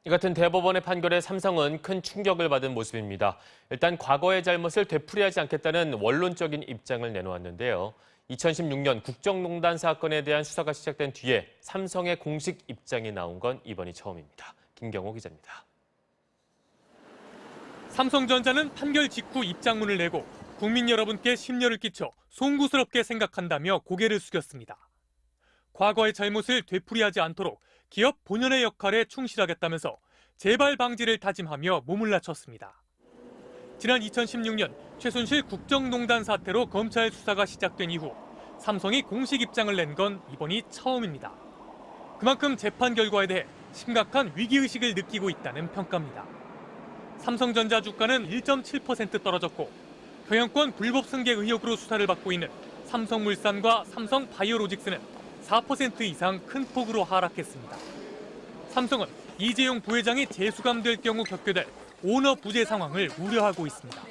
이 같은 대법원의 판결에 삼성은 큰 충격을 받은 모습입니다. 일단 과거의 잘못을 되풀이하지 않겠다는 원론적인 입장을 내놓았는데요. 2016년 국정농단 사건에 대한 수사가 시작된 뒤에 삼성의 공식 입장이 나온 건 이번이 처음입니다. 김경호 기자입니다. 삼성전자는 판결 직후 입장문을 내고 국민 여러분께 심려를 끼쳐 송구스럽게 생각한다며 고개를 숙였습니다. 과거의 잘못을 되풀이하지 않도록 기업 본연의 역할에 충실하겠다면서 재발 방지를 다짐하며 몸을 낮췄습니다. 지난 2016년 최순실 국정농단 사태로 검찰 수사가 시작된 이후 삼성이 공식 입장을 낸 건 이번이 처음입니다. 그만큼 재판 결과에 대해 심각한 위기의식을 느끼고 있다는 평가입니다. 삼성전자 주가는 1.7% 떨어졌고 경영권 불법 승계 의혹으로 수사를 받고 있는 삼성물산과 삼성바이오로직스는 4% 이상 큰 폭으로 하락했습니다. 삼성은 이재용 부회장이 재수감될 경우 겪게 될 오너 부재 상황을 우려하고 있습니다.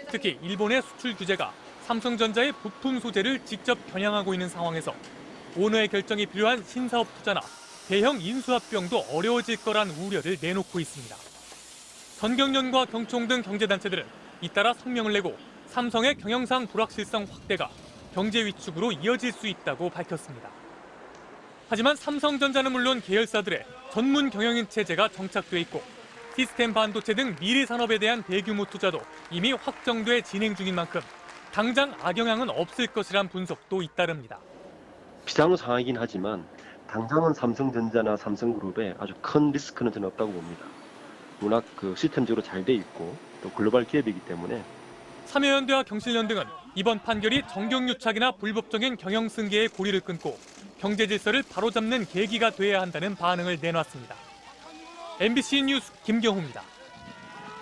특히 일본의 수출 규제가 삼성전자의 부품 소재를 직접 겨냥하고 있는 상황에서 오너의 결정이 필요한 신사업 투자나 대형 인수합병도 어려워질 거란 우려를 내놓고 있습니다. 선경련과 경총 등 경제단체들은 잇따라 성명을 내고 삼성의 경영상 불확실성 확대가 경제 위축으로 이어질 수 있다고 밝혔습니다. 하지만 삼성전자는 물론 계열사들의 전문 경영인 체제가 정착돼 있고 시스템 반도체 등 미래 산업에 대한 대규모 투자도 이미 확정돼 진행 중인 만큼 당장 악영향은 없을 것이란 분석도 잇따릅니다. 비상한 상황이긴 하지만 당장은 삼성전자나 삼성그룹에 아주 큰 리스크는 저는 없다고 봅니다. 워낙 시스템적으로 잘 돼 있고 또 글로벌 기업이기 때문에. 참여연대와 경실련 등은 이번 판결이 정경유착이나 불법적인 경영 승계의 고리를 끊고 경제 질서를 바로잡는 계기가 돼야 한다는 반응을 내놨습니다. MBC 뉴스 김경호입니다.